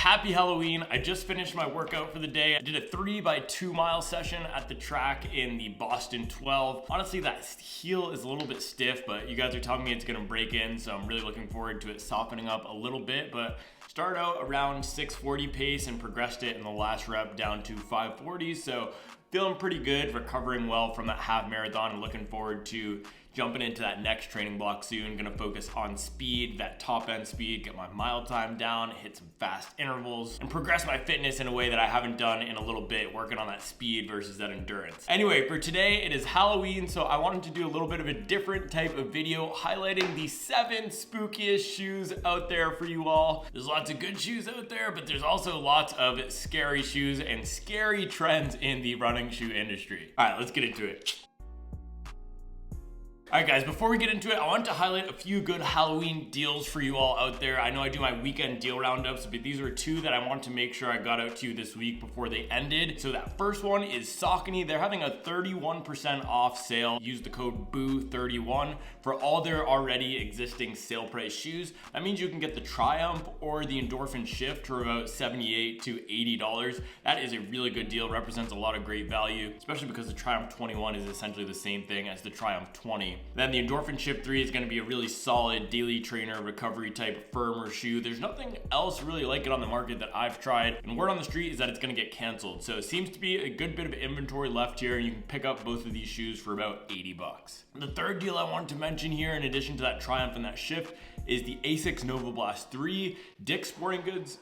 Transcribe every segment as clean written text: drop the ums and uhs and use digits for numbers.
happy Halloween. I just finished my workout for the day. I did a 3x2 mile session at the track in the Boston 12. Honestly, that heel is a little bit stiff, but you guys are telling me it's gonna break in, so I'm really looking forward to it softening up a little bit. But started out around 640 pace and progressed it in the last rep down to 540. So feeling pretty good, recovering well from that half marathon, and looking forward to jumping into that next training block soon. Gonna focus on speed, that top end speed, get my mile time down, hit some fast intervals, and progress my fitness in a way that I haven't done in a little bit, working on that speed versus that endurance. Anyway, for today, it is Halloween, so I wanted to do a little bit of a different type of video highlighting the 7 spookiest shoes out there for you all. There's lots of good shoes out there, but there's also lots of scary shoes and scary trends in the running shoe industry. All right, let's get into it. Alright guys, before we get into it, I want to highlight a few good Halloween deals for you all out there. I know I do my weekend deal roundups, but these are 2 that I want to make sure I got out to you this week before they ended. So that first one is Saucony. They're having a 31% off sale. Use the code BOO31 for all their already existing sale price shoes. That means you can get the Triumph or the Endoprhin Shift for about $78 to $80. That is a really good deal, represents a lot of great value, especially because the Triumph 21 is essentially the same thing as the Triumph 20. Then the Endoprhin Shift 3 is going to be a really solid daily trainer recovery type firmer shoe. There's nothing else really like it on the market that I've tried, and word on the street is that it's going to get canceled. So it seems to be a good bit of inventory left here, and you can pick up both of these shoes for about 80 bucks. The third deal I wanted to mention here, in addition to that Triumph and that Shift, is the Asics Nova Blast 3. Dick's Sporting Goods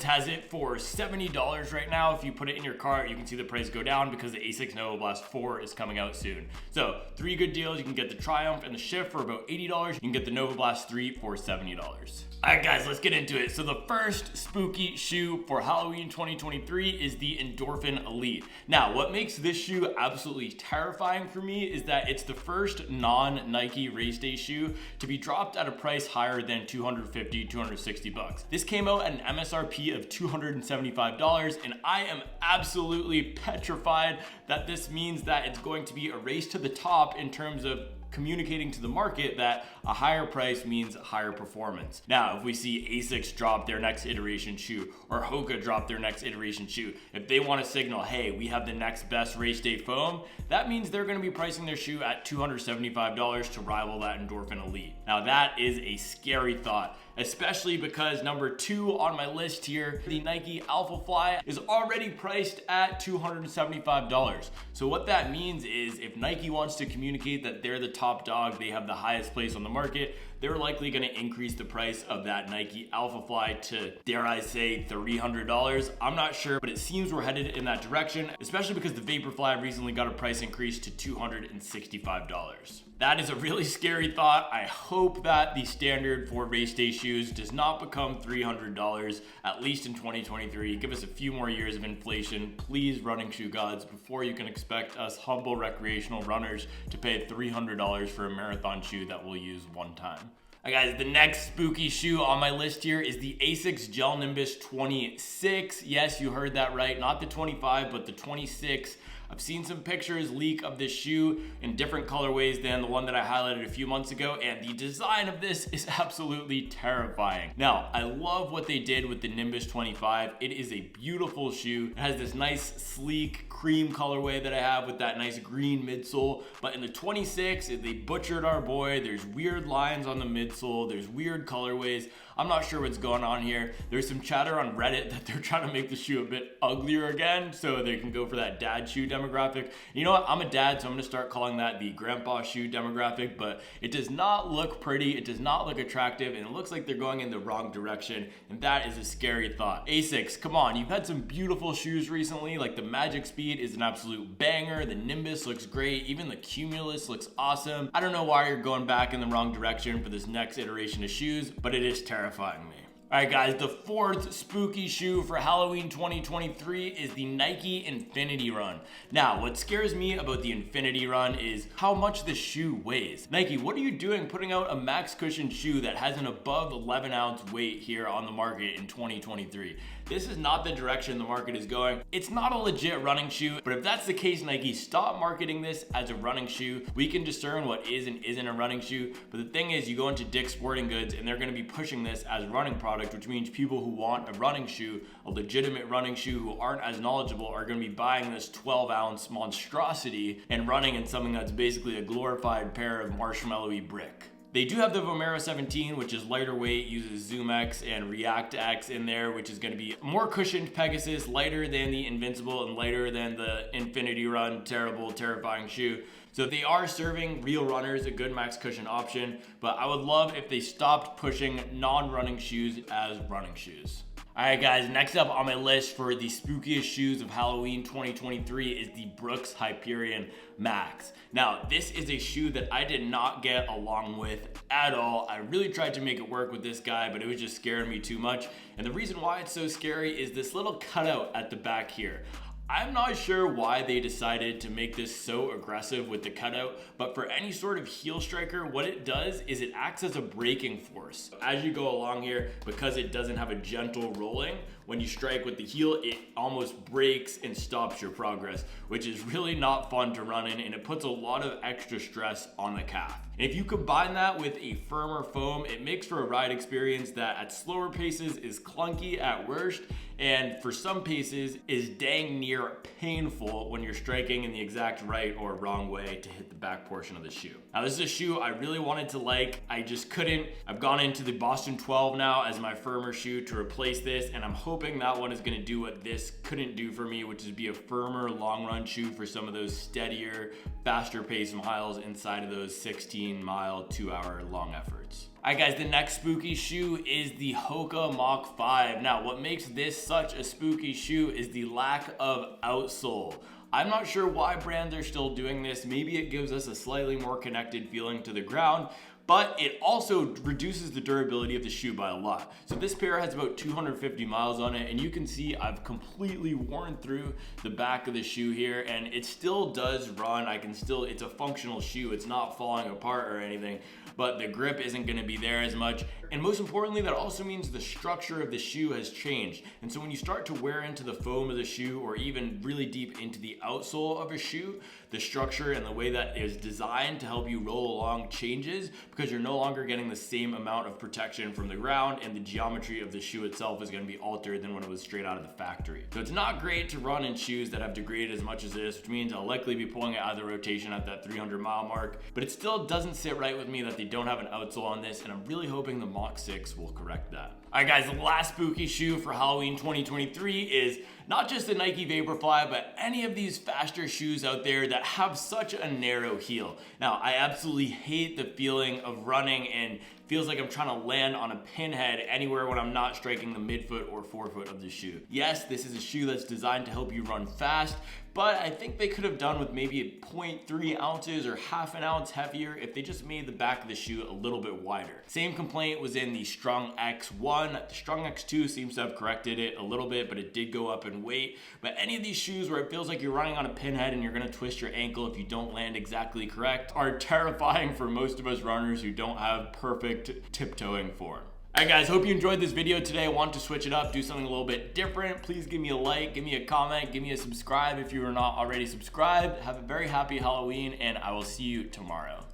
has it for $70 right now. If you put it in your cart, you can see the price go down because the Asics Nova Blast 4 is coming out soon. So 3 good deals. You can get the Triumph and the Shift for about $80. You can get the Nova Blast 3 for $70. All right guys, let's get into it. So the first spooky shoe for Halloween 2023 is the Endoprhin Elite. Now, what makes this shoe absolutely terrifying for me is that it's the first non-Nike race day shoe to be dropped at a price higher than $250, $260. This came out at an MSRP of $275, and I am absolutely petrified that this means that it's going to be a race to the top in terms of communicating to the market that a higher price means higher performance. Now, if we see Asics drop their next iteration shoe, or Hoka drop their next iteration shoe, if they want to signal, hey, we have the next best race day foam, that means they're going to be pricing their shoe at $275 to rival that Endoprhin Elite. Now, that is a scary thought, especially because number 2 on my list here, the Nike Alphafly, is already priced at $275. So what that means is if Nike wants to communicate that they're the top dog, they have the highest place on the market, they're likely going to increase the price of that Nike Alphafly to, dare I say, $300. I'm not sure, but it seems we're headed in that direction, especially because the Vaporfly recently got a price increase to $265. That is a really scary thought. I hope that the standard for race day shoes does not become $300, at least in 2023. Give us a few more years of inflation, please, running shoe gods, before you can expect us humble recreational runners to pay $300 for a marathon shoe that we'll use one time. All right, guys, the next spooky shoe on my list here is the Asics Gel-Nimbus 26. Yes, you heard that right. Not the 25, but the 26. I've seen some pictures leak of this shoe in different colorways than the one that I highlighted a few months ago, and the design of this is absolutely terrifying. Now, I love what they did with the Nimbus 25. It is a beautiful shoe. It has this nice, sleek, cream colorway that I have with that nice green midsole, but in the 26, they butchered our boy. There's weird lines on the midsole. There's weird colorways. I'm not sure what's going on here. There's some chatter on Reddit that they're trying to make the shoe a bit uglier again so they can go for that dad shoe demographic. You know what? I'm a dad, so I'm going to start calling that the grandpa shoe demographic, but it does not look pretty. It does not look attractive, and it looks like they're going in the wrong direction, and that is a scary thought. Asics, come on. You've had some beautiful shoes recently, like the Magic Speed is an absolute banger. The Nimbus looks great. Even the Cumulus looks awesome. I don't know why you're going back in the wrong direction for this next iteration of shoes, but it is terrifying me. Alright guys, the fourth spooky shoe for Halloween 2023 is the Nike InfinityRN. Now, what scares me about the InfinityRN is how much the shoe weighs. Nike, what are you doing putting out a max cushion shoe that has an above 11 ounce weight here on the market in 2023? This is not the direction the market is going. It's not a legit running shoe, but if that's the case, Nike, stop marketing this as a running shoe. We can discern what is and isn't a running shoe, but the thing is, you go into Dick's Sporting Goods and they're gonna be pushing this as running product, which means people who want a running shoe, a legitimate running shoe, who aren't as knowledgeable are gonna be buying this 12 ounce monstrosity and running in something that's basically a glorified pair of marshmallowy brick. They do have the Vomero 17, which is lighter weight, uses Zoom X and React X in there, which is going to be more cushioned Pegasus, lighter than the Invincible and lighter than the InfinityRN terrible, terrifying shoe. So they are serving real runners a good max cushion option, but I would love if they stopped pushing non-running shoes as running shoes. Alright guys, next up on my list for the spookiest shoes of Halloween 2023 is the Brooks Hyperion Max. Now, this is a shoe that I did not get along with at all. I really tried to make it work with this guy, but it was just scaring me too much. And the reason why it's so scary is this little cutout at the back here. I'm not sure why they decided to make this so aggressive with the cutout, but for any sort of heel striker, what it does is it acts as a braking force. As you go along here, because it doesn't have a gentle rolling, when you strike with the heel, it almost breaks and stops your progress, which is really not fun to run in, and it puts a lot of extra stress on the calf. And if you combine that with a firmer foam, it makes for a ride experience that at slower paces is clunky at worst, and for some paces is dang near painful when you're striking in the exact right or wrong way to hit the back portion of the shoe. Now, this is a shoe I really wanted to like. I just couldn't. I've gone into the Boston 12 now as my firmer shoe to replace this, and I'm hoping that one is going to do what this couldn't do for me, which is be a firmer long run shoe for some of those steadier, faster pace miles inside of those 16-mile, 2-hour long efforts. Alright guys, the next spooky shoe is the Hoka Mach 5. Now, what makes this such a spooky shoe is the lack of outsole. I'm not sure why brands are still doing this. Maybe it gives us a slightly more connected feeling to the ground, but it also reduces the durability of the shoe by a lot. So this pair has about 250 miles on it, and you can see I've completely worn through the back of the shoe here, and it still does run. It's a functional shoe. It's not falling apart or anything, but the grip isn't gonna be there as much. And most importantly, that also means the structure of the shoe has changed. And so when you start to wear into the foam of the shoe, or even really deep into the outsole of a shoe, the structure and the way that is designed to help you roll along changes, because you're no longer getting the same amount of protection from the ground, and the geometry of the shoe itself is going to be altered than when it was straight out of the factory. So it's not great to run in shoes that have degraded as much as this, which means I'll likely be pulling it out of the rotation at that 300-mile mark, but it still doesn't sit right with me that they don't have an outsole on this, and I'm really hoping the Mach 6 will correct that. Alright guys, the last spooky shoe for Halloween 2023 is not just the Nike Vaporfly, but any of these faster shoes out there that have such a narrow heel. Now, I absolutely hate the feeling of running and feels like I'm trying to land on a pinhead anywhere when I'm not striking the midfoot or forefoot of the shoe. Yes, this is a shoe that's designed to help you run fast, but I think they could have done with maybe 0.3 ounces or half an ounce heavier if they just made the back of the shoe a little bit wider. Same complaint was in the Strong X1. The Strong X2 seems to have corrected it a little bit, but it did go up in weight. But any of these shoes where it feels like you're running on a pinhead and you're gonna twist your ankle if you don't land exactly correct are terrifying for most of us runners who don't have perfect tiptoeing form. Alright guys, hope you enjoyed this video today. I want to switch it up, do something a little bit different. Please give me a like, give me a comment, give me a subscribe if you are not already subscribed. Have a very happy Halloween, and I will see you tomorrow.